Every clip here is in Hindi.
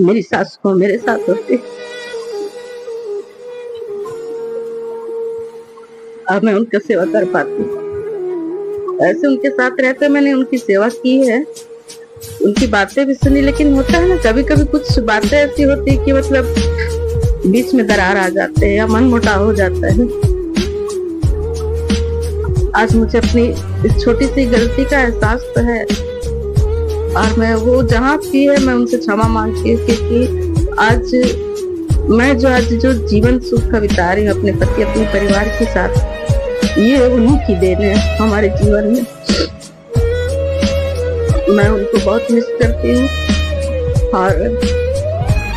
मेरी सास को मेरे साथ होते, अब मैं उनका सेवा कर पाती। ऐसे उनके साथ रहते मैंने उनकी सेवा की है, उनकी बातें भी सुनी, लेकिन होता है ना कभी कभी कुछ बातें ऐसी होती है कि मतलब बीच में दरार आ जाते हैं या मन मुटाव हो जाता है। आज मुझे अपनी इस छोटी सी गलती का एहसास तो है और मैं वो जहाँ भी है मैं उनसे क्षमा मांगती हूँ, क्योंकि आज जो जीवन सुख का बिता रही हूँ अपने पति अपने परिवार के साथ, ये उन्हीं की देन है हमारे जीवन में। मैं उनको बहुत मिस करती हूँ और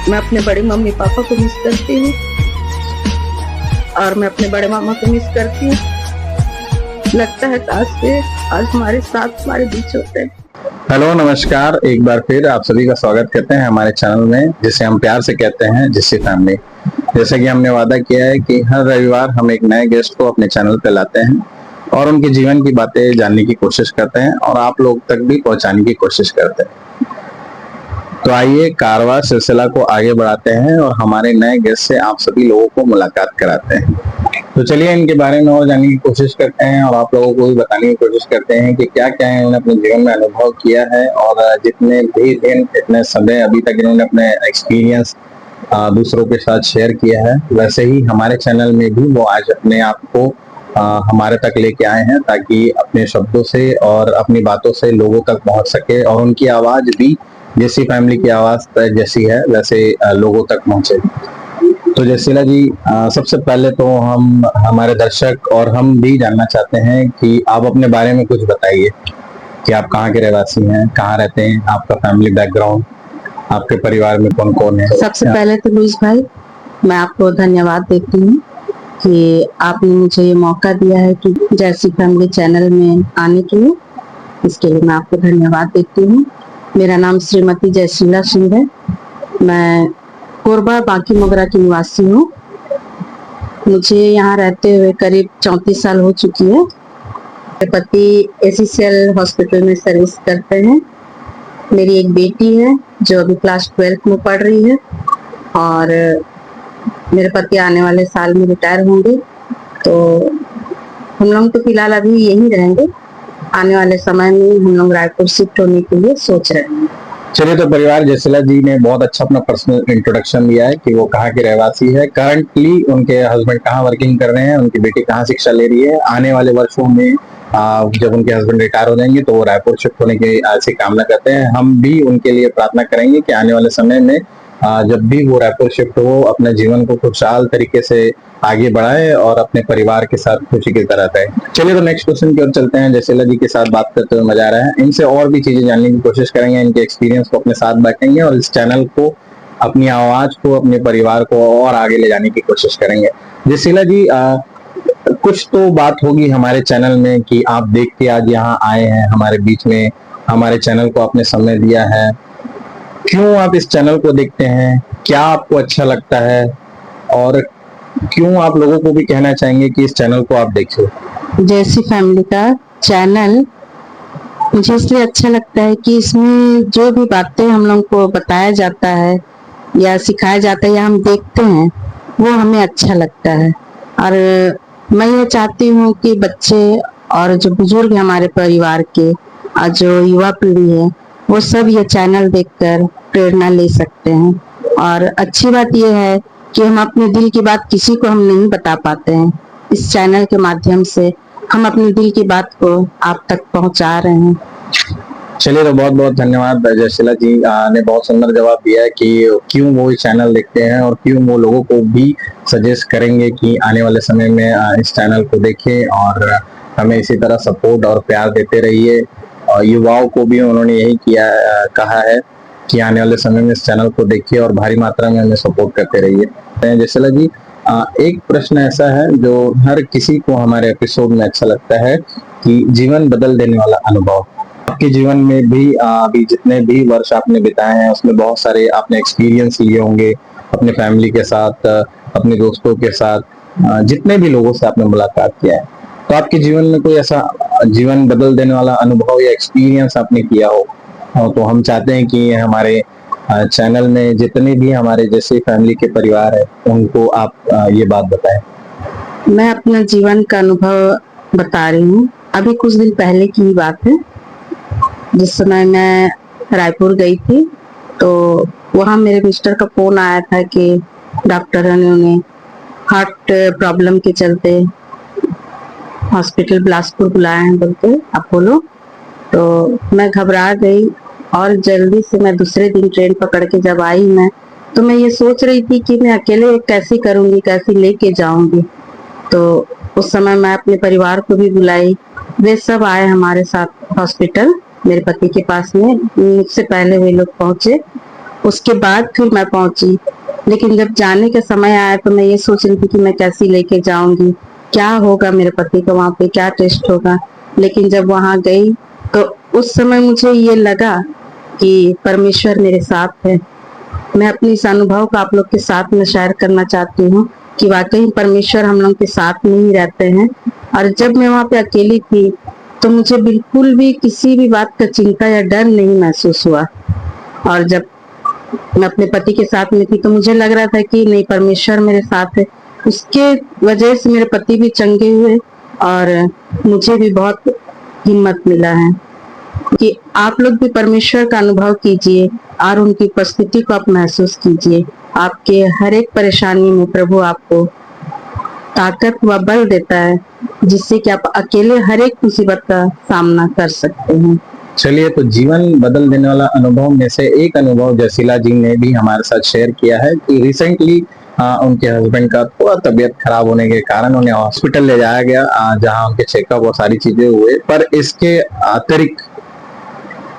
मैं अपने बड़े मम्मी पापा को मिस करती हूँ और मैं अपने बड़े मामा को मिस करती हूँ। लगता है काश के आज हमारे साथ हमारे बीच होते हैं। हेलो नमस्कार, एक बार फिर आप सभी का स्वागत करते हैं हमारे चैनल में, जिसे हम प्यार से कहते हैं जिस्सी फैमिली। जैसे कि हमने वादा किया है कि हर रविवार हम एक नए गेस्ट को अपने चैनल पे लाते हैं और उनके जीवन की बातें जानने की कोशिश करते हैं और आप लोग तक भी पहुंचाने की कोशिश करते हैं। तो आइए कारवां सिलसिला को आगे बढ़ाते हैं और हमारे नए गेस्ट से आप सभी लोगों को मुलाकात कराते हैं। तो चलिए इनके बारे में और जानने की कोशिश करते हैं और आप लोगों को भी बताने की कोशिश करते हैं कि क्या क्या इन्होंने अपने जीवन में अनुभव किया है और जितने भी दिन इतने समय अभी तक इन्होंने अपने एक्सपीरियंस दूसरों के साथ शेयर किया है, वैसे ही हमारे चैनल में भी वो आज अपने आप को हमारे तक लेके आए हैं ताकि अपने शब्दों से और अपनी बातों से लोगों तक पहुंच सके और उनकी आवाज भी जिस्सी फैमिली की आवाज जैसी है वैसे लोगों तक पहुंचे। तो जसीला जी, सबसे पहले तो हम हमारे दर्शक और हम भी जानना चाहते हैं कि आप अपने बारे में कुछ बताइए कि आप कहाँ के रहवासी हैं, कहाँ रहते हैं, आपका फैमिली बैकग्राउंड, आपके परिवार में कौन कौन है। सबसे पहले तो लुइस भाई मैं आपको धन्यवाद देती हूँ कि आपने मुझे ये मौका दिया है कि जैसी फैमिली चैनल में आने के लिए, इसके लिए मैं आपको धन्यवाद देती हूँ। मेरा नाम श्रीमती जयशीला सिंह है, मैं कोरबा बांकी मोगरा की निवासी हूँ। मुझे यहाँ रहते हुए करीब 34 साल हो चुकी है। मेरे पति एसीसीएल हॉस्पिटल में सर्विस करते हैं। मेरी एक बेटी है जो अभी क्लास 12 में पढ़ रही है और मेरे पति आने वाले साल में रिटायर होंगे, तो हम लोग तो फिलहाल अभी यहीं रहेंगे। आने वाले समय में हम लोग रायपुर शिफ्ट होने के लिए सोच रहे हैं। चलिए, तो परिवार जयशीला जी ने बहुत अच्छा अपना पर्सनल इंट्रोडक्शन दिया है कि वो कहाँ के रहवासी है, करंटली उनके हस्बैंड कहाँ वर्किंग कर रहे हैं, उनकी बेटी कहाँ शिक्षा ले रही है। आने वाले वर्षों में जब उनके हस्बैंड रिटायर हो जाएंगे तो वो रायपुर शिफ्ट होने की ऐसी कामना करते हैं। हम भी उनके लिए प्रार्थना करेंगे कि आने वाले समय में जब भी वो रायपुर शिफ्ट हो अपने जीवन को खुशहाल तरीके से आगे बढ़ाए और अपने परिवार के साथ खुशी की तरह रहे। चलिए, तो नेक्स्ट क्वेश्चन की ओर चलते हैं। जयशीला जी के साथ बात करते हुए मजा आ रहा है, इनसे और भी चीजें जानने की कोशिश करेंगे, इनके एक्सपीरियंस को अपने साथ बांटेंगे और इस चैनल को, अपनी आवाज को, अपने परिवार को और आगे ले जाने की कोशिश करेंगे। जयशीला जी, कुछ तो बात होगी हमारे चैनल में कि आप देख के आज यहाँ आए हैं हमारे बीच में, हमारे चैनल को आपने समय दिया है। क्यों आप इस चैनल को देखते हैं, क्या आपको अच्छा लगता है और क्यों आप लोगों को भी कहना चाहेंगे कि इस चैनल को आप देखिए। जैसी फैमिली का चैनल मुझे इसलिए अच्छा लगता है कि इसमें जो भी बातें हम लोग को बताया जाता है या सिखाया जाता है या हम देखते हैं वो हमें अच्छा लगता है। और मैं ये चाहती हूँ कि बच्चे और जो बुजुर्ग हमारे परिवार के और जो युवा पीढ़ी है वो सब ये चैनल देखकर प्रेरणा ले सकते हैं। और अच्छी बात यह है कि हम अपने दिल की बात किसी को हम नहीं बता पाते हैं, इस चैनल के माध्यम से हम अपने दिल की बात को आप तक पहुंचा रहे हैं। चलिए, तो बहुत बहुत धन्यवाद। जयशीला जी ने बहुत सुंदर जवाब दिया है कि क्यों वो चैनल देखते हैं और क्यों वो लोगों को भी सजेस्ट करेंगे कि आने वाले समय में इस चैनल को देखें और हमें इसी तरह सपोर्ट और प्यार देते रहिए। और युवाओं को भी उन्होंने यही कहा है कि आने वाले समय में इस चैनल को देखिए और भारी मात्रा में हमें सपोर्ट करते रहिए। जयशीला जी, एक प्रश्न ऐसा है जो हर किसी को हमारे एपिसोड में अच्छा लगता है कि जीवन बदल देने वाला अनुभव। आपके जीवन में भी अभी जितने भी वर्ष आपने बिताए हैं उसमें बहुत सारे आपने एक्सपीरियंस लिए होंगे अपने फैमिली के साथ, अपने दोस्तों के साथ, जितने भी लोगों से आपने मुलाकात किया है। तो आपके जीवन में कोई ऐसा जीवन बदल देने वाला अनुभव या एक्सपीरियंस आपने किया हो तो हम चाहते हैं कि हमारे चैनल में जितने भी हमारे जैसे फैमिली के परिवार है उनको आप ये बात बताएं। मैं अपना जीवन का अनुभव बता रही हूँ। अभी कुछ दिन पहले की ही बात है, जिस समय मैं रायपुर गई थी तो वहाँ मेरे मिस्टर का फोन आया था कि डॉक्टरों ने उन्हें हार्ट प्रॉब्लम के चलते हॉस्पिटल बिलासपुर बुलाए हैं बोलते अपोलो। तो मैं घबरा गई और जल्दी से मैं दूसरे दिन ट्रेन पकड़ के जब आई मैं, तो मैं ये सोच रही थी कि मैं अकेले कैसे करूंगी, कैसे लेके जाऊंगी। तो उस समय मैं अपने परिवार को भी बुलाई, वे सब आए हमारे साथ हॉस्पिटल मेरे पति के पास में। मुझसे पहले वे लोग पहुंचे, उसके बाद फिर मैं पहुंची। लेकिन जब जाने का समय आया तो मैं ये सोच रही थी कि मैं कैसे लेके जाऊंगी, क्या होगा मेरे पति का वहां पे, क्या टेस्ट होगा। लेकिन जब वहां गई तो उस समय मुझे ये लगा कि परमेश्वर मेरे साथ है। मैं अपने इस अनुभव को आप लोग के साथ में शेयर करना चाहती हूँ कि वाकई परमेश्वर हम लोग के साथ में ही रहते हैं। और जब मैं वहां पे अकेली थी तो मुझे बिल्कुल भी किसी भी बात का चिंता या डर नहीं महसूस हुआ। और जब मैं अपने पति के साथ में थी तो मुझे लग रहा था कि नहीं, परमेश्वर मेरे साथ है। उसके वजह से मेरे पति भी चंगे हुए और मुझे भी बहुत हिम्मत मिला है कि आप लोग भी परमेश्वर का अनुभव कीजिए और उनकी उपस्थिति को आप महसूस कीजिए। आपके हर एक परेशानी में प्रभु आपको ताकत व बल देता है, जिससे कि आप अकेले हर एक मुसीबत का सामना कर सकते हैं। चलिए, तो जीवन बदल देने वाला अनुभव में से एक अनुभव जसीला जी ने भी हमारे साथ शेयर किया है कि रिसेंटली उनके हस्बैंड का थोड़ा तबीयत खराब होने के कारण उन्हें हॉस्पिटल ले जाया गया, जहां उनके चेकअप और सारी चीजें हुए। पर इसके अतिरिक्त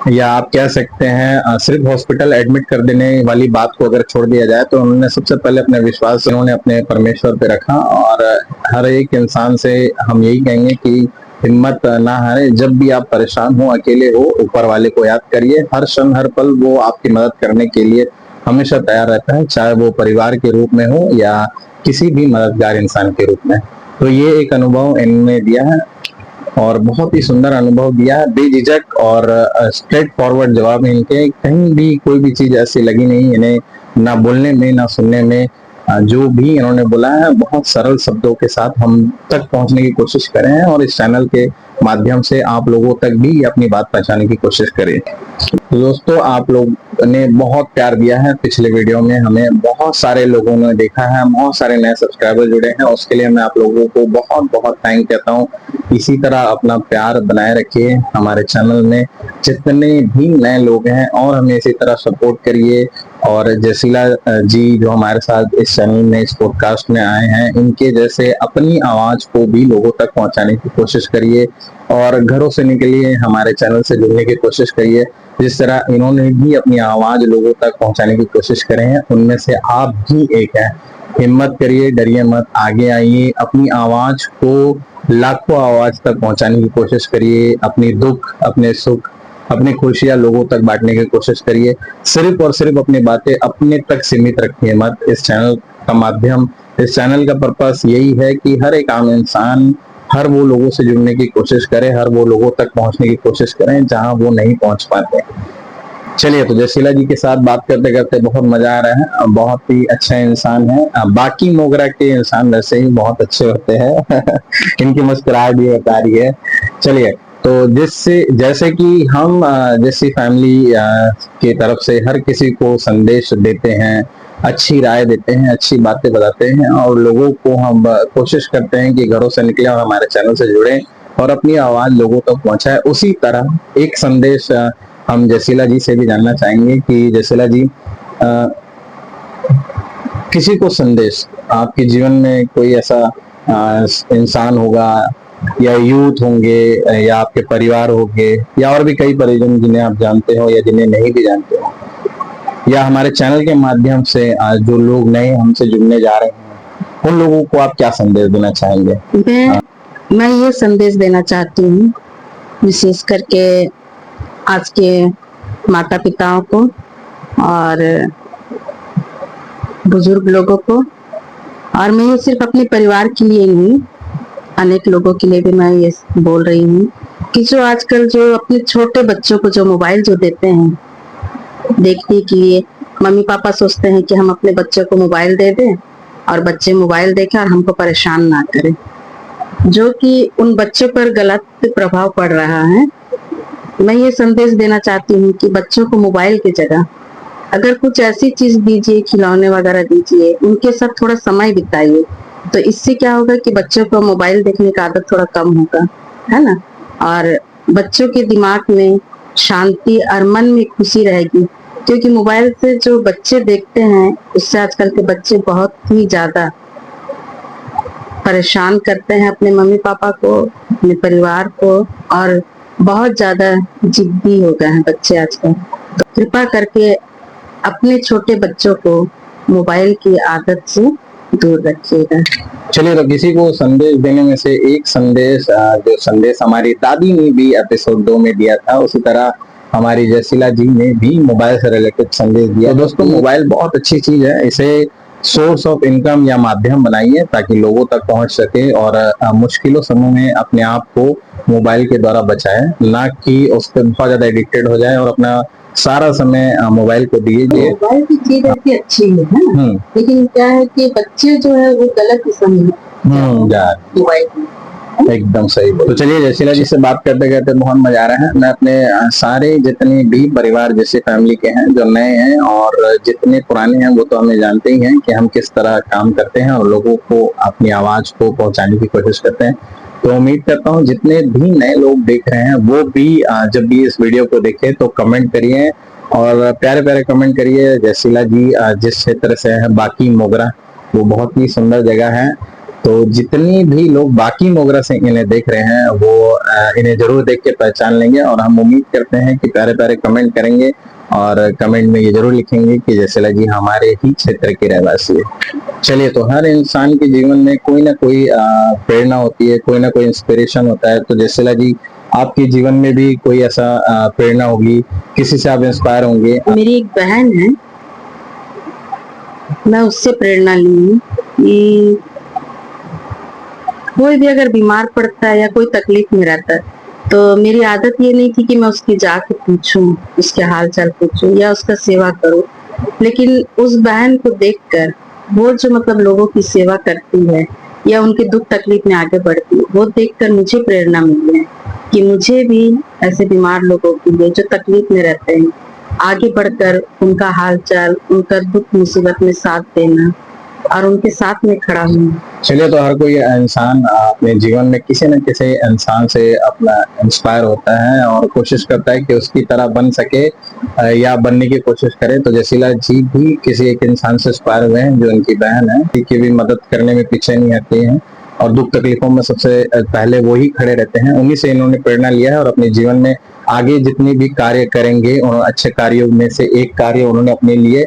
या आप कह सकते हैं सिर्फ हॉस्पिटल एडमिट कर देने वाली बात को अगर छोड़ दिया जाए तो उन्होंने सबसे पहले अपने विश्वास उन्होंने अपने परमेश्वर पे रखा। और हर एक इंसान से हम यही कहेंगे कि हिम्मत ना हारे। जब भी आप परेशान हो, अकेले हो, ऊपर वाले को याद करिए। हर क्षण हर पल वो आपकी मदद करने के लिए हमेशा तैयार रहता है, चाहे वो परिवार के रूप में हो या किसी भी मददगार इंसान के रूप में। तो ये एक अनुभव इन्होंने दिया है और बहुत ही सुंदर अनुभव दिया है, बेझिझक और स्ट्रेट फॉरवर्ड जवाब इनके। कहीं भी कोई भी चीज ऐसी लगी नहीं इन्हें, ना बोलने में ना सुनने में। जो भी इन्होंने बोला है बहुत सरल शब्दों के साथ हम तक पहुंचने की कोशिश करें हैं और इस चैनल के माध्यम से आप लोगों तक भी अपनी बात पहुंचाने की कोशिश करें। तो दोस्तों, आप लोग ने बहुत प्यार दिया है। पिछले वीडियो में हमें बहुत सारे लोगों ने देखा है, बहुत सारे नए सब्सक्राइबर जुड़े हैं, उसके लिए मैं आप लोगों को बहुत बहुत थैंक कहता हूँ। इसी तरह अपना प्यार बनाए रखिए हमारे चैनल में जितने भी नए लोग हैं, और हमें इसी तरह सपोर्ट करिए। और जसीला जी जो हमारे साथ इस चैनल में इस पॉडकास्ट में आए हैं, इनके जैसे अपनी आवाज को भी लोगों तक पहुंचाने की कोशिश करिए और घरों से निकलिए, हमारे चैनल से जुड़ने की कोशिश करिए। जिस तरह इन्होंने भी अपनी आवाज लोगों तक पहुंचाने की कोशिश करे हैं, उनमें से आप भी एक हैं। हिम्मत करिए, डरिए मत, आगे आइए, अपनी आवाज को लाखों आवाज तक पहुंचाने की कोशिश करिए। अपनी दुख, अपने सुख, अपनी खुशियां लोगों तक बांटने की कोशिश करिए। सिर्फ और सिर्फ अपनी बातें अपने तक सीमित रखिए मत। इस चैनल का माध्यम, इस चैनल का पर्पस यही है कि हर एक आम इंसान हर वो लोगों से जुड़ने की कोशिश करे, हर वो लोगों तक पहुंचने की कोशिश करें जहां वो नहीं पहुंच पाते। चलिए, तो जसीला जी के साथ बात करते करते बहुत मजा आ रहा है। बहुत ही अच्छा इंसान है, बाकी मोगरा के इंसान वैसे ही बहुत अच्छे होते हैं इनकी मुस्कुराहट भी बता रही है। चलिए, तो जिससे जैसे कि हम जैसी फैमिली की तरफ से हर किसी को संदेश देते हैं, अच्छी राय देते हैं, अच्छी बातें बताते हैं और लोगों को हम कोशिश करते हैं कि घरों से निकले और हमारे चैनल से जुड़े और अपनी आवाज लोगों तक पहुंचाए, उसी तरह एक संदेश हम जसीला जी से भी जानना चाहेंगे कि जसीला जी, किसी को संदेश, आपके जीवन में कोई ऐसा इंसान होगा या यूथ होंगे या आपके परिवार होंगे या और भी कई परिजन जिन्हें आप जानते हो या जिन्हें नहीं भी जानते हो, या हमारे चैनल के माध्यम से जो लोग नए हमसे जुड़ने जा रहे हैं, उन लोगों को आप क्या संदेश देना चाहेंगे? मैं ये संदेश देना चाहती हूँ विशेष करके आज के माता पिताओं को और बुजुर्ग लोगों को, और मैं ये सिर्फ अपने परिवार के लिए नहीं, अनेक लोगों के लिए भी मैं ये बोल रही हूँ कि जो आजकल जो अपने छोटे बच्चों को जो मोबाइल जो देते हैं देखने के लिए, मम्मी पापा सोचते हैं कि हम अपने बच्चों को मोबाइल दे दें और बच्चे मोबाइल देखें और हमको परेशान ना करें, जो कि उन बच्चों पर गलत प्रभाव पड़ रहा है। मैं ये संदेश देना चाहती हूँ कि बच्चों को मोबाइल की जगह अगर कुछ ऐसी चीज दीजिए, खिलौने वगैरह दीजिए, उनके साथ थोड़ा समय बिताइए, तो इससे क्या होगा कि बच्चों को मोबाइल देखने का आदत थोड़ा कम होगा, है ना। और बच्चों के दिमाग में शांति और मन में खुशी रहेगी, क्योंकि मोबाइल से जो बच्चे देखते हैं उससे आजकल के बच्चे बहुत ही ज्यादा परेशान करते हैं अपने मम्मी पापा को, अपने परिवार को, और बहुत ज्यादा जिद्दी हो गए हैं बच्चे आजकल। तो कृपा करके अपने छोटे बच्चों को मोबाइल की आदत से दूर रखिएगा। चलिए, तो किसी को संदेश देने में से एक संदेश, जो संदेश हमारी दादी ने भी एपिसोड 2 में दिया था, उसी तरह हमारी जयशीला जी ने भी मोबाइल से रिलेटेड संदेश दिया। तो दोस्तों, मोबाइल बहुत अच्छी चीज है, इसे सोर्स ऑफ इनकम या माध्यम बनाइए ताकि लोगों तक पहुंच सके और मुश्किलों समय में अपने आप को मोबाइल के द्वारा बचाएं, ना कि उस पर बहुत ज्यादा एडिक्टेड हो जाए और अपना सारा समय मोबाइल को दीजिए। मोबाइल की चीज ऐसी अच्छी है ना, लेकिन क्या है कि बच्चे जो है वो गलत समझ मोबाइल एकदम सही। तो चलिए, जयशीला जी से बात करते करते बहुत मजा आ रहा है। मैं अपने सारे जितने भी परिवार जैसे फैमिली के हैं, जो नए हैं और जितने पुराने हैं, वो तो हमें जानते ही हैं कि हम किस तरह काम करते हैं और लोगों को अपनी आवाज को पहुंचाने की कोशिश करते हैं। तो उम्मीद करता हूँ जितने भी नए लोग देख रहे हैं वो भी जब भी इस वीडियो को देखें तो कमेंट करिए और प्यारे प्यारे कमेंट करिए। जयशीला जी जिस क्षेत्र से है, बाकी मोगरा, वो बहुत ही सुंदर जगह है। तो जितनी भी लोग बाकी मोगरा से इन्हें देख रहे हैं वो इन्हें जरूर देख के पहचान लेंगे और हम उम्मीद करते हैं कि प्यारे प्यारे कमेंट करेंगे और कमेंट में ये जरूर लिखेंगे कि जयशीला जी हमारे ही क्षेत्र के रहवासी है। चलिए, तो हर इंसान के जीवन में कोई ना कोई प्रेरणा होती है, कोई ना कोई इंस्पिरेशन होता है। तो जयशीला जी, आपके जीवन में भी कोई ऐसा प्रेरणा होगी, किसी से आप इंस्पायर होंगे? मेरी एक बहन है, मैं उससे प्रेरणा ली हूँ कि कोई भी अगर बीमार पड़ता है या कोई तकलीफ में रहता है, तो मेरी आदत ये नहीं थी कि मैं उसकी जाके पूछूं, उसके हाल चाल पूछूं या उसका सेवा करूं, लेकिन उस बहन को देखकर, वो जो मतलब लोगों की सेवा करती है या उनके दुख तकलीफ में आगे बढ़ती है, वो देखकर मुझे प्रेरणा मिली है कि मुझे भी ऐसे बीमार लोगों के लिए जो तकलीफ में रहते हैं आगे बढ़कर उनका हाल चाल, उनका दुख मुसीबत में साथ देना और उनके साथ में खड़ा हूँ। चलिए, तो हर कोई इंसान अपने जीवन में किसी न किसी इंसान से अपना इंस्पायर होता है और कोशिश करता है कि उसकी तरह बन सके या बनने की कोशिश करे। तो जयशीला जी भी किसी एक इंसान से इंस्पायर हुए हैं जो उनकी बहन है, की भी मदद करने में पीछे नहीं हटती हैं और दुख तकलीफों में सबसे पहले वो ही खड़े रहते हैं। उन्हीं से इन्होंने प्रेरणा लिया है और अपने जीवन में आगे जितने भी कार्य करेंगे, अच्छे कार्यों में से एक कार्य उन्होंने अपने लिए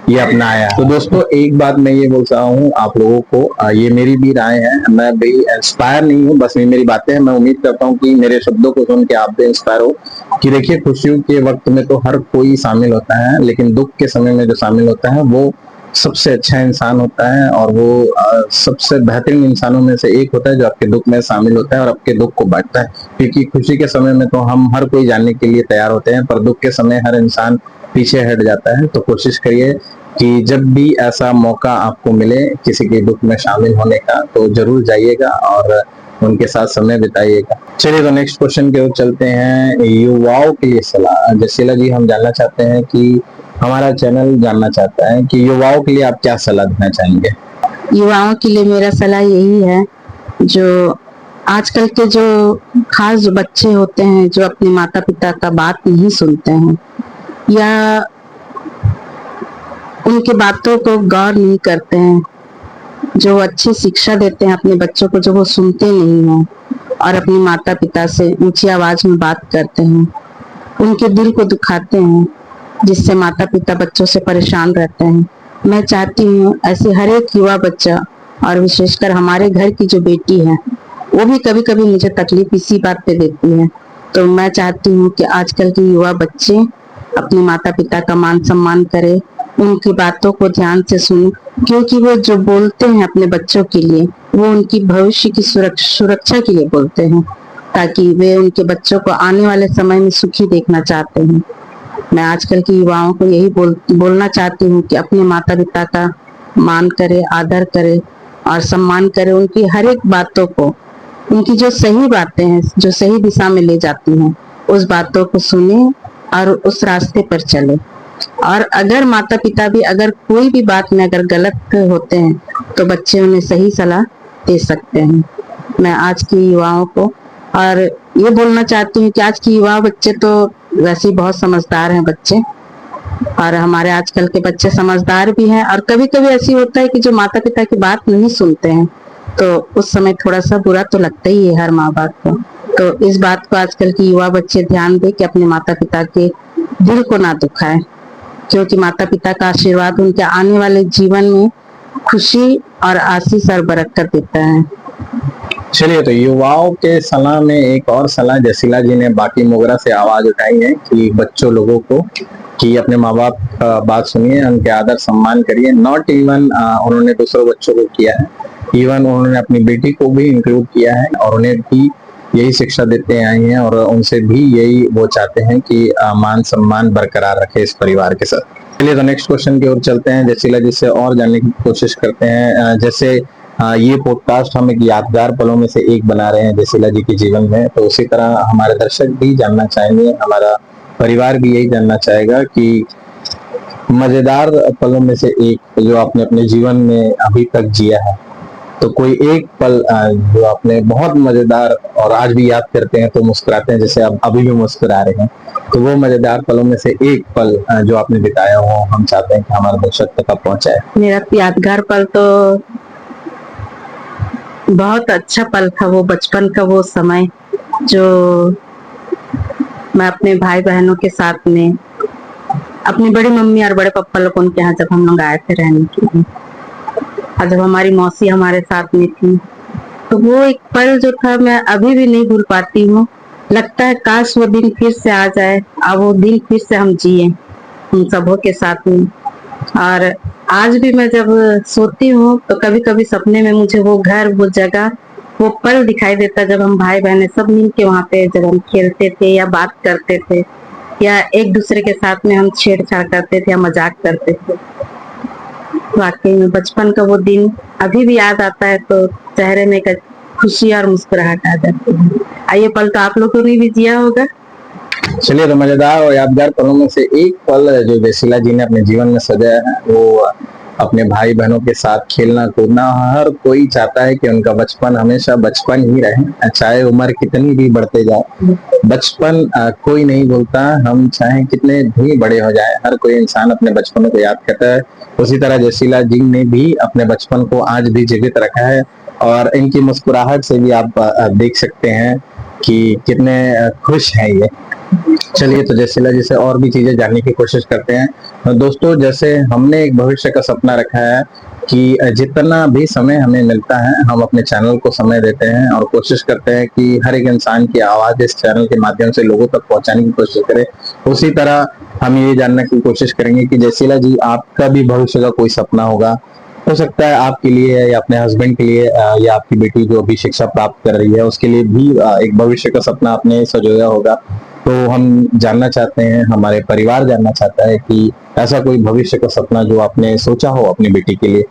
ये अपनाया। तो दोस्तों, एक बात मैं ये बोल रहा हूँ आप लोगों को, ये मेरी भी राय है, मैं भी इंस्पायर नहीं हूँ, बस ये मेरी बातें हैं। मैं उम्मीद करता हूँ कि मेरे शब्दों को सुन के आप भी इंस्पायर हो कि देखिए, खुशियों के वक्त में तो हर कोई शामिल होता है, लेकिन दुख के समय में जो शामिल होता है वो सबसे अच्छा इंसान होता है और वो सबसे बेहतरीन इंसानों में से एक होता है जो आपके दुख में शामिल होता है और आपके दुख को बांटता है। क्योंकि खुशी के समय में तो हम हर कोई जानने के लिए तैयार होते हैं, पर दुख के समय हर इंसान पीछे हट जाता है। तो कोशिश करिए कि जब भी ऐसा मौका आपको मिले किसी के दुख में शामिल होने का, तो जरूर जाइएगा और उनके साथ समय बिताइएगा। चलिए, तो नेक्स्ट क्वेश्चन की ओर चलते हैं। युवाओं के लिए सलाह। जयशीला जी, हम जानना चाहते हैं कि हमारा चैनल जानना चाहता है कि युवाओं के लिए आप क्या सलाह देना चाहेंगे? युवाओं के लिए मेरा सलाह यही है, जो आजकल के जो खास जो बच्चे होते हैं जो अपने माता पिता का बात नहीं सुनते हैं या उनकी बातों को गौर नहीं करते हैं, जो अच्छी शिक्षा देते हैं अपने बच्चों को, जो वो सुनते नहीं हैं और अपने माता पिता से ऊंची आवाज में बात करते हैं, उनके दिल को दुखाते हैं, जिससे माता पिता बच्चों से परेशान रहते हैं। मैं चाहती हूँ ऐसे हर एक युवा बच्चा और विशेषकर हमारे घर की जो बेटी है, वो भी कभी कभी मुझे तकलीफ इसी बात पे देती है। तो मैं चाहती हूँ कि आजकल के युवा बच्चे अपने माता पिता का मान सम्मान करें, उनकी बातों को ध्यान से सुने, क्योंकि वो जो बोलते हैं अपने बच्चों के लिए, वो उनकी भविष्य की सुरक्षा के लिए बोलते हैं, ताकि वे उनके बच्चों को आने वाले समय में सुखी देखना चाहते हैं। मैं आजकल के युवाओं को यही बोलना चाहती हूँ कि अपने माता पिता का मान करे, आदर करे और सम्मान करे। उनकी हर एक बातों को, उनकी जो सही बातें हैं, जो सही दिशा में ले जाती हैं, उस बातों को सुने और उस रास्ते पर चले। और अगर माता पिता भी अगर कोई भी बात में अगर गलत होते हैं तो बच्चे उन्हें सही सलाह दे सकते हैं। मैं आज की युवाओं को और ये बोलना चाहती हूँ कि आज की युवा बच्चे तो वैसे ही बहुत समझदार हैं बच्चे, और हमारे आजकल के बच्चे समझदार भी हैं, और कभी कभी ऐसी होता है कि जो माता पिता की बात नहीं सुनते हैं तो उस समय थोड़ा सा बुरा तो लगता ही है हर माँ बाप को। तो इस बात को आजकल की युवा बच्चे ध्यान दे कि अपने माता पिता के दिल को ना दुखाए, क्योंकि माता पिता का आशीर्वाद उनके आने वाले जीवन में खुशी और आशीष और बरकत देता है। चलिए, तो युवाओं के सलाह में एक और सलाह जसीला जी ने बाकी मोगरा से आवाज उठाई है कि बच्चों लोगों को कि अपने माँ बाप का बात सुनिए, उनके आदर सम्मान करिए। नॉट इवन उन्होंने दूसरों बच्चों को किया है, इवन उन्होंने अपनी बेटी को भी इंक्लूड किया है और उन्हें भी यही शिक्षा देते आई हैं और उनसे भी यही वो चाहते हैं कि मान सम्मान बरकरार रखे इस परिवार के साथ। चलिए, तो नेक्स्ट क्वेश्चन की ओर चलते हैं। जसीला जी से और जानने की कोशिश करते हैं। जैसे ये पॉडकास्ट हम एक यादगार पलों में से एक बना रहे हैं जसीला जी के जीवन में, तो उसी तरह हमारे दर्शक भी जानना चाहेंगे, हमारा परिवार भी यही जानना चाहेगा कि मजेदार पलों में से एक जो आपने अपने जीवन में अभी तक जिया है, तो कोई एक पल जो आपने बहुत मजेदार और आज भी याद करते हैं तो मुस्कुराते हैं, जैसे अब अभी भी मुस्कुरा रहे हैं, तो वो मजेदार पलों में से एक पल जो आपने बिताया हो हम चाहते हैं कि हमारे दर्शक तक पहुंचाए। मेरा यादगार पल तो बहुत अच्छा पल था, वो बचपन का वो समय जो मैं अपने भाई बहनों के साथ में अपनी बड़ी मम्मी और बड़े पापा लोग उनके यहाँ जब हम लोग आए थे रहने के लिए, और जब हमारी मौसी हमारे साथ में थी, तो वो एक पल जो था मैं अभी भी नहीं भूल पाती हूँ। लगता है काश वो दिन फिर से आ जाए और वो दिन फिर से हम जिए उन सबों के साथ में। और आज भी मैं जब सोती हूँ तो कभी कभी सपने में मुझे वो घर, वो जगह, वो पल दिखाई देता जब हम भाई बहन सब मिल के वहाँ पे जब हम खेलते थे या बात करते थे या एक दूसरे के साथ में हम छेड़छाड़ करते थे या मजाक करते थे। वाकई में बचपन का वो दिन अभी भी याद आता है तो चेहरे में एक खुशी और मुस्कुराहट आ जाती है। ये पल तो आप लोगों ने भी जिया होगा। चलिए, तो मजेदार और यादगार पलों में से एक पल जो जसीला जी ने अपने जीवन में सजाया है वो अपने भाई बहनों के साथ खेलना कूदना। हर कोई चाहता है कि उनका बचपन हमेशा बचपन ही रहे, चाहे उम्र कितनी भी बढ़ते जाए, बचपन कोई नहीं भूलता। हम चाहे कितने भी बड़े हो जाए, हर कोई इंसान अपने बचपन को याद करता है। उसी तरह जसीला जी ने भी अपने बचपन को आज भी जीवित रखा है और इनकी मुस्कुराहट से भी आप देख सकते हैं कि कितने खुश हैं ये। चलिए, तो जसीला जी से और भी चीजें जानने की कोशिश करते हैं। दोस्तों, जैसे हमने एक भविष्य का सपना रखा है कि जितना भी समय हमें मिलता है हम अपने चैनल को समय देते हैं और कोशिश करते हैं कि हर एक इंसान की आवाज इस चैनल के माध्यम से लोगों तक पहुंचाने की कोशिश करें। उसी तरह हम ये जानने की कोशिश करेंगे कि जसीला जी, आपका भी भविष्य का कोई सपना होगा, हो सकता है आपके लिए या अपने हस्बैंड के लिए या आपकी बेटी जो अभी शिक्षा प्राप्त कर रही है उसके लिए भी एक भविष्य का सपना आपने सजोया होगा। तो हम जानना चाहते हैं, हमारे परिवार जानना चाहता है कि ऐसा कोई भविष्य का सपना जो आपने सोचा हो अपनी बेटी के लिए,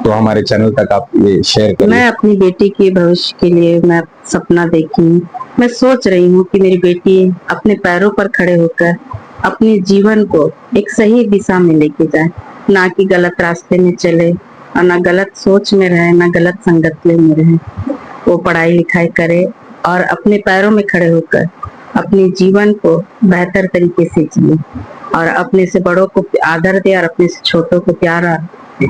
तो हमारे चैनल तक आप ये शेयर करिए। मैं अपनी बेटी के भविष्य के लिए मैं सपना देखी हूँ। मैं सोच रही हूँ कि मेरी बेटी अपने पैरों पर खड़े होकर अपने जीवन को एक सही दिशा में लेके जाए, ना कि गलत रास्ते में चले और ना गलत सोच में रहे, ना गलत संगत में रहे। वो पढ़ाई लिखाई करे और अपने पैरों में खड़े होकर अपने जीवन को बेहतर तरीके से जिए और अपने से बड़ों को आदर दे और अपने से छोटों को प्यार दे।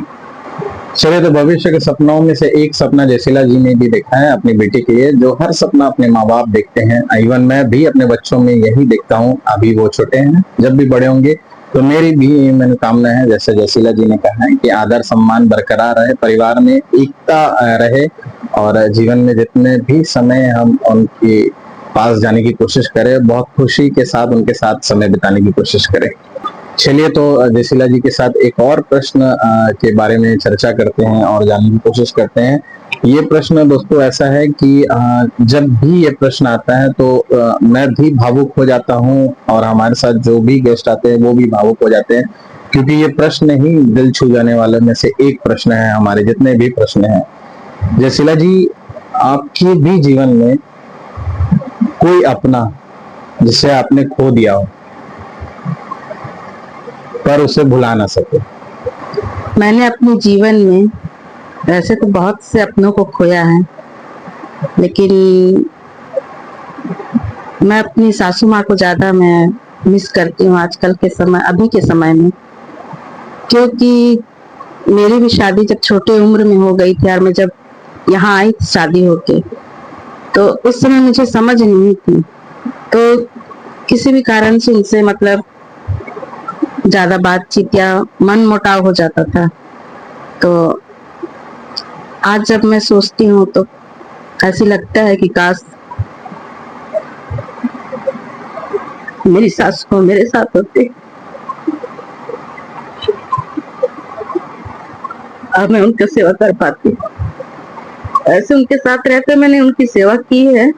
चलिए, तो भविष्य के सपनों में से एक सपना जसीला जी ने भी देखा है अपनी बेटी के लिए, जो हर सपना अपने माँ बाप देखते हैं। इवन मैं भी अपने बच्चों में यही देखता हूँ। अभी वो छोटे हैं, जब भी बड़े होंगे तो मेरी भी मनोकामना है, जैसे जसीला जी ने कहा है, कि आदर सम्मान बरकरार रहे, परिवार में एकता रहे और जीवन में जितने भी समय हम उनके पास जाने की कोशिश करें, बहुत खुशी के साथ उनके साथ समय बिताने की कोशिश करें। चलिए, तो जसीला जी के साथ एक और प्रश्न के बारे में चर्चा करते हैं और जानने की कोशिश करते हैं। ये प्रश्न दोस्तों ऐसा है कि जब भी ये प्रश्न आता है तो मैं भी भावुक हो जाता हूँ और हमारे साथ जो भी गेस्ट आते हैं वो भी भावुक हो जाते हैं, क्योंकि ये प्रश्न ही दिल छू जाने वालों में से एक प्रश्न है। हमारे जितने भी प्रश्न हैं, जसीला जी, आपके भी जीवन में कोई अपना जिसे आपने खो दिया हो पर उसे भुला ना सके? मैंने अपने जीवन में वैसे तो बहुत से अपनों को खोया है, लेकिन मैं अपनी सासू माँ को ज्यादा मैं मिस करती हूँ आजकल के समय, अभी के समय में, क्योंकि मेरी भी शादी जब छोटे उम्र में हो गई थी और मैं जब यहाँ आई थी शादी होके, तो उस समय मुझे समझ नहीं थी, तो किसी भी कारण से उनसे मतलब ज्यादा बातचीत या मन मुटाव हो जाता था। तो आज जब मैं सोचती हूँ तो ऐसी लगता है कि काश मेरी सास को मेरे साथ होते, अब मैं उनका सेवा कर पाती। ऐसे उनके साथ रहते मैंने उनकी सेवा की है,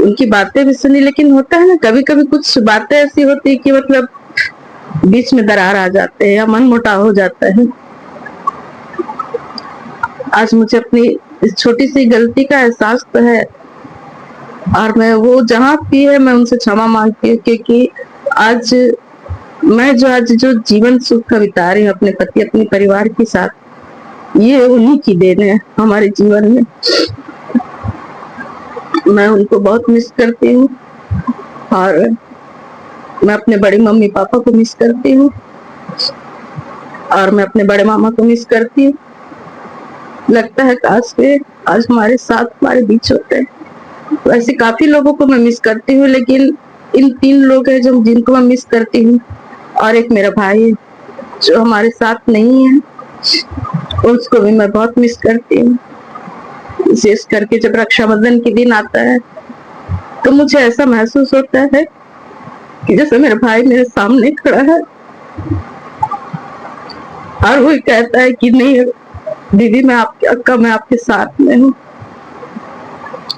उनकी बातें भी सुनी, लेकिन होता है ना कभी कभी कुछ बातें ऐसी होती है कि मतलब बीच में दरार आ जाते हैं या मन मुटाव हो जाता है। आज मुझे अपनी इस छोटी सी गलती का एहसास तो है और मैं वो जहाँ भी है मैं उनसे क्षमा मांगती हूँ, क्योंकि आज जो जीवन सुख का बिता रही हूँ अपने पति अपने परिवार के साथ, ये उन्हीं की देन है हमारे जीवन में। मैं उनको बहुत मिस करती हूँ और मैं अपने बड़े मम्मी पापा को मिस करती हूँ और मैं अपने बड़े मामा को मिस करती हूँ। लगता है काश वे आज हमारे साथ हमारे बीच होते हैं। वैसे काफी लोगों को मैं मिस करती हूँ, लेकिन इन 3 लोग हैं जो जिनको मैं मिस करती हूँ, और एक मेरा भाई है जो हमारे साथ नहीं है, उसको भी मैं बहुत मिस करती हूँ। विशेष करके जब रक्षाबंधन के दिन आता है तो मुझे ऐसा महसूस होता है कि जैसे मेरा भाई मेरे सामने खड़ा है और वो कहता है कि नहीं दीदी, मैं आपके अक्का, मैं आपके साथ में हूँ,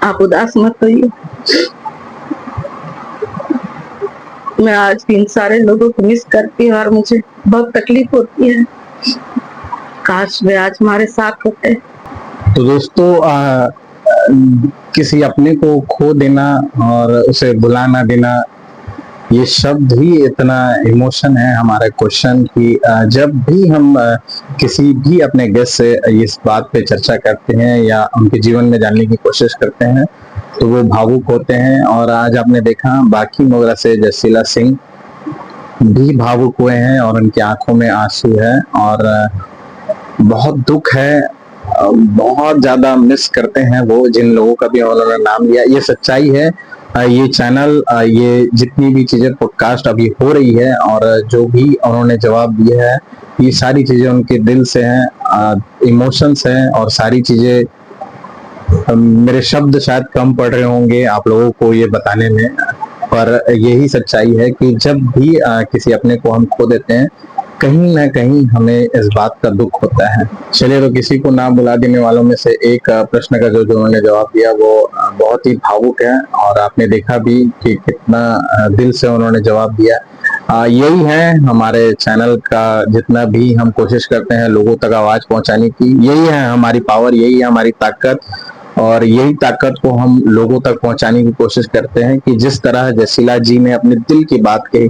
आप उदास मत होइए। मैं आज इन सारे लोगों को मिस करती हूँ और मुझे बहुत तकलीफ होती है, काश वे आज हमारे साथ होते। तो दोस्तों किसी अपने को खो देना और उसे भुला ना देना, ये शब्द ही इतना इमोशन है हमारे क्वेश्चन की। जब भी हम किसी भी अपने गेस्ट से इस बात पे चर्चा करते हैं या उनके जीवन में जानने की कोशिश करते हैं तो वो भावुक होते हैं। और आज आपने देखा बाकी मोगरा से जसीला सिंह भी भावुक हुए हैं और उनकी आंखों में आंसू है और बहुत दुख है, बहुत ज्यादा मिस करते हैं वो जिन लोगों का भी उन्होंने नाम लिया। ये सच्चाई है। ये चैनल, ये जितनी भी चीजें पॉडकास्ट अभी हो रही है और जो भी उन्होंने जवाब दिया है, ये सारी चीजें उनके दिल से हैं, इमोशंस हैं और सारी चीजें मेरे शब्द शायद कम पड़ रहे होंगे आप लोगों को ये बताने में, पर यही सच्चाई है कि जब भी किसी अपने को हम खो देते हैं कहीं ना कहीं हमें इस बात का दुख होता है। चलिए, तो किसी को ना बुला देने वालों में से एक प्रश्न का जो उन्होंने जवाब दिया वो बहुत ही भावुक है और आपने देखा भी कि कितना दिल से उन्होंने जवाब दिया। यही है हमारे चैनल का, जितना भी हम कोशिश करते हैं लोगों तक आवाज पहुंचाने की, यही है हमारी पावर, यही है हमारी ताकत और यही ताकत को हम लोगों तक पहुंचाने की कोशिश करते हैं कि जिस तरह जसीला जी ने अपने दिल की बात कही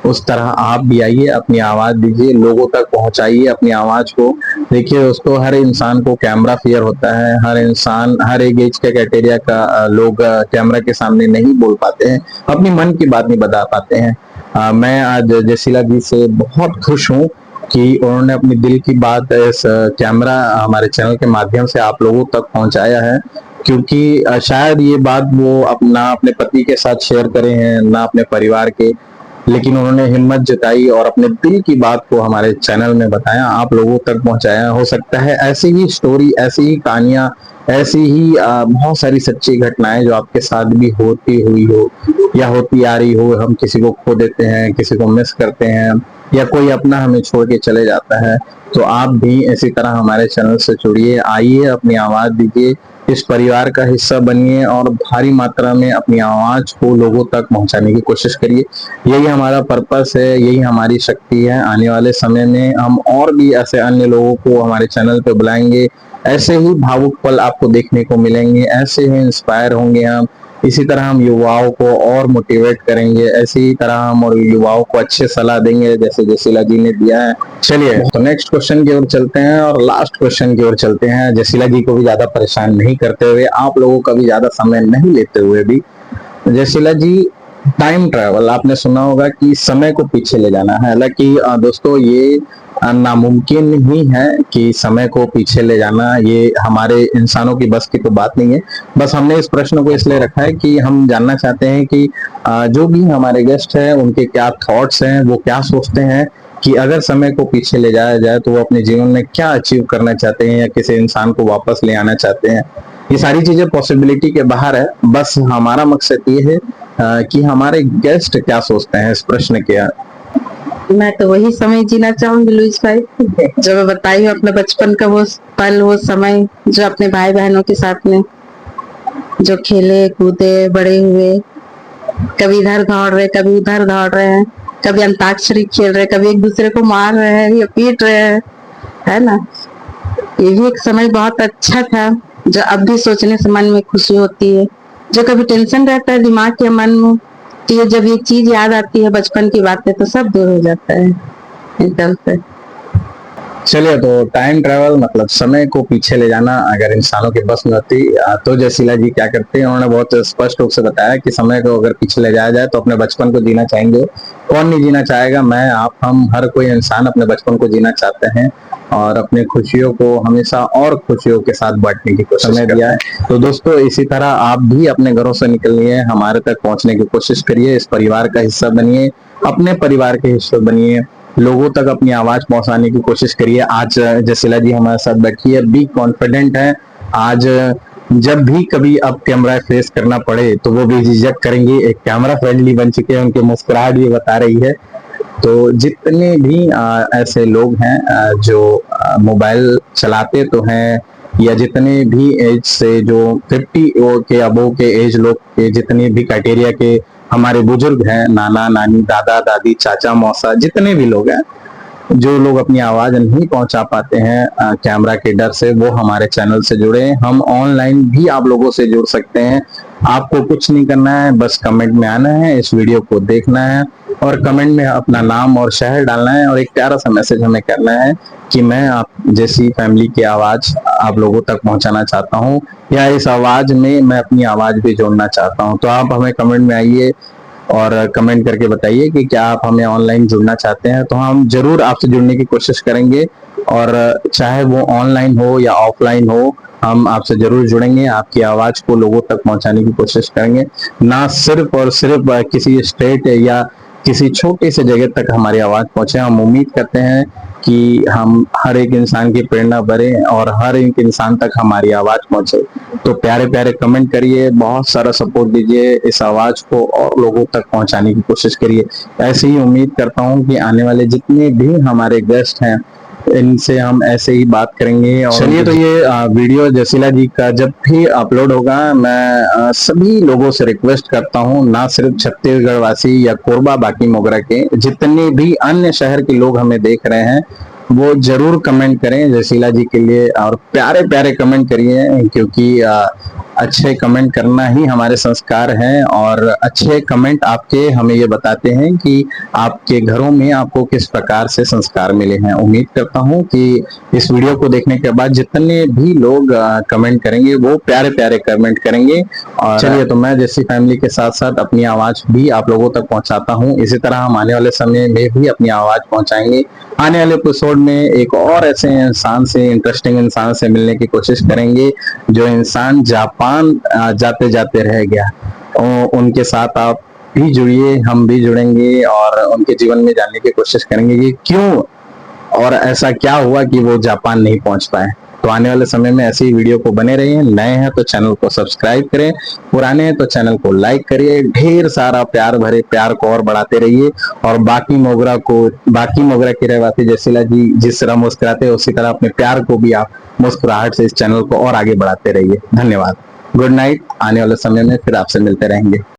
उस तरह आप भी आइए, अपनी आवाज दीजिए, लोगों तक पहुंचाइए अपनी आवाज को। देखिए दोस्तों, हर इंसान को कैमरा फियर होता है, हर इंसान हर एक एज के क्राइटेरिया का लोग कैमरा के सामने नहीं बोल पाते हैं, अपनी मन की बात नहीं बता पाते हैं। मैं आज जसीला जी से बहुत खुश हूँ कि उन्होंने अपनी दिल की बात इस कैमरा हमारे चैनल के माध्यम से आप लोगों तक पहुंचाया है, क्योंकि शायद ये बात वो अपना अपने पति के साथ शेयर करे हैं ना अपने परिवार के, लेकिन उन्होंने हिम्मत जताई और अपने दिल की बात को हमारे चैनल में बताया, आप लोगों तक पहुंचाया। हो सकता है ऐसी ही स्टोरी, ऐसी ही कहानियां, ऐसी ही बहुत सारी सच्ची घटनाएं जो आपके साथ भी होती हुई हो या होती आ रही हो। हम किसी को खो देते हैं, किसी को मिस करते हैं, या कोई अपना हमें छोड़ के चले जाता है, तो आप भी इसी तरह हमारे चैनल से जुड़िए, आइए अपनी आवाज दीजिए, इस परिवार का हिस्सा बनिए और भारी मात्रा में अपनी आवाज को लोगों तक पहुंचाने की कोशिश करिए। यही हमारा पर्पस है, यही हमारी शक्ति है। आने वाले समय में हम और भी ऐसे अन्य लोगों को हमारे चैनल पे बुलाएंगे, ऐसे ही भावुक पल आपको देखने को मिलेंगे, ऐसे ही इंस्पायर होंगे हम। इसी तरह हम युवाओं को और मोटिवेट करेंगे, ऐसी तरह हम और युवाओं को अच्छे सलाह देंगे जैसे जसीला जी ने दिया है। चलिए तो नेक्स्ट क्वेश्चन की ओर चलते हैं और लास्ट क्वेश्चन की ओर चलते हैं, जसीला जी को भी ज्यादा परेशान नहीं करते हुए, आप लोगों का भी ज्यादा समय नहीं लेते हुए भी। जसीला जी, टाइम ट्रैवल आपने सुना होगा कि समय को पीछे ले जाना है। हालांकि दोस्तों ये नामुमकिन ही है कि समय को पीछे ले जाना, ये हमारे इंसानों की बस की तो बात नहीं है। बस हमने इस प्रश्न को इसलिए रखा है कि हम जानना चाहते हैं कि जो भी हमारे गेस्ट हैं उनके क्या थॉट्स हैं, वो क्या सोचते हैं कि अगर समय को पीछे ले जाया जाए तो वो अपने जीवन में क्या अचीव करना चाहते हैं या किसी इंसान को वापस ले आना चाहते हैं। ये सारी चीजें पॉसिबिलिटी के बाहर है। बस हमारा मकसद ये है कि हमारे गेस्ट क्या सोचते हैं इस प्रश्न के। मैं तो वही समय जीना चाहूंगी लुइस भाई, जो मैं बताई हूँ अपने बचपन का वो पल, वो समय जो अपने भाई बहनों के साथ में जो खेले कूदे बड़े हुए, कभी इधर दौड़ रहे कभी उधर दौड़ रहे हैं, कभी अंताक्षरी खेल रहे, कभी एक दूसरे को मार रहे हैं या पीट रहे हैं, है ना। ये भी एक समय बहुत अच्छा था, जो अब भी सोचने से मन में खुशी होती है। जो कभी टेंशन रहता है दिमाग या मन में, तो ये जब ये चीज याद आती है बचपन की बातें, तो सब दूर हो जाता है एकदम से। चलिए तो टाइम ट्रेवल मतलब समय को पीछे ले जाना अगर इंसानों के बस में होती तो जसीला जी क्या करते हैं, उन्होंने बहुत स्पष्ट रूप से बताया कि समय को अगर पीछे ले जाया जाए तो अपने बचपन को जीना चाहेंगे। कौन नहीं जीना चाहेगा, मैं आप हम हर कोई इंसान अपने बचपन को जीना चाहते हैं और अपनी खुशियों को हमेशा और खुशियों के साथ बांटने की कोशिश दिया है। तो दोस्तों इसी तरह आप भी अपने घरों से निकलिए, हमारे तक पहुंचने की कोशिश करिए, इस परिवार का हिस्सा बनिए, अपने परिवार के हिस्से बनिए, लोगों तक अपनी आवाज पहुंचाने की कोशिश करिए। आज जसीला जी हमारे साथ बैठी है, बी कॉन्फिडेंट है। आज जब भी कभी अब कैमरा फेस करना पड़े तो वो भी झिझक करेंगी, एक कैमरा फ्रेंडली बन चुके हैं, उनकी मुस्कुराहट भी बता रही है। तो जितने भी ऐसे लोग हैं जो मोबाइल चलाते तो हैं, या जितने भी एज से जो 50 के अबो के एज लोग के जितने भी क्राइटेरिया के हमारे बुजुर्ग हैं, नाना नानी दादा दादी चाचा मौसा, जितने भी लोग हैं, जो लोग अपनी आवाज नहीं पहुंचा पाते हैं कैमरा के डर से, वो हमारे चैनल से जुड़े। हम ऑनलाइन भी आप लोगों से जुड़ सकते हैं। आपको कुछ नहीं करना है, बस कमेंट में आना है, इस वीडियो को देखना है और कमेंट में अपना नाम और शहर डालना है और एक प्यारा सा मैसेज हमें करना है कि मैं आप जैसी फैमिली की आवाज आप लोगों तक पहुंचाना चाहता हूं, या इस आवाज में मैं अपनी आवाज भी जोड़ना चाहता हूं। तो आप हमें कमेंट में आइए और कमेंट करके बताइए कि क्या आप हमें ऑनलाइन जुड़ना चाहते हैं, तो हम जरूर आपसे जुड़ने की कोशिश करेंगे। और चाहे वो ऑनलाइन हो या ऑफलाइन हो, हम आपसे जरूर जुड़ेंगे, आपकी आवाज को लोगों तक पहुंचाने की कोशिश करेंगे। ना सिर्फ और सिर्फ किसी स्टेट या किसी छोटी सी जगह तक हमारी आवाज पहुंचे। हम उम्मीद करते हैं कि हम हर एक इंसान की प्रेरणा बने और हर एक इंसान तक हमारी आवाज पहुंचे। तो प्यारे प्यारे कमेंट करिए, बहुत सारा सपोर्ट दीजिए, इस आवाज को और लोगों तक पहुंचाने की कोशिश करिए। ऐसे ही उम्मीद करता हूं कि आने वाले जितने भी हमारे गेस्ट हैं इनसे हम ऐसे ही बात करेंगे। और चलिए तो ये वीडियो जसीला जी का जब भी अपलोड होगा, मैं सभी लोगों से रिक्वेस्ट करता हूं, ना सिर्फ छत्तीसगढ़ वासी या कोरबा बाकी मोगरा के, जितने भी अन्य शहर के लोग हमें देख रहे हैं वो जरूर कमेंट करें जसीला जी के लिए, और प्यारे प्यारे कमेंट करिए, क्योंकि अच्छे कमेंट करना ही हमारे संस्कार हैं और अच्छे कमेंट आपके हमें ये बताते हैं कि आपके घरों में आपको किस प्रकार से संस्कार मिले हैं। उम्मीद करता हूं कि इस वीडियो को देखने के बाद जितने भी लोग कमेंट करेंगे वो प्यारे प्यारे कमेंट करेंगे। और चलिए तो मैं जैसी फैमिली के साथ साथ अपनी आवाज भी आप लोगों तक पहुंचाता हूं, इसी तरह हम आने वाले समय में भी अपनी आवाज पहुंचाएंगे। आने वाले एपिसोड में एक और ऐसे इंसान से, इंटरेस्टिंग इंसान से मिलने की कोशिश करेंगे जो इंसान जापान जाते जाते रह गया। उनके साथ आप भी जुड़िए, हम भी जुड़ेंगे और उनके जीवन में जानने की कोशिश करेंगे कि क्यों और ऐसा क्या हुआ कि वो जापान नहीं पहुंच पाए। तो तो आने वाले समय में ऐसी वीडियो को बने रहिए। नए हैं तो चैनल को सब्सक्राइब करें, पुराने हैं तो चैनल को लाइक करिए। ढेर सारा प्यार भरे प्यार को और बढ़ाते रहिए। और बाकी मोगरा की रहवासी जसीला जी जिस तरह मुस्कुराते हैं उसी तरह अपने प्यार को भी आप मुस्कुराहट से इस चैनल को और आगे बढ़ाते रहिए। धन्यवाद। Good night. आने वाले समय में फिर आपसे मिलते रहेंगे।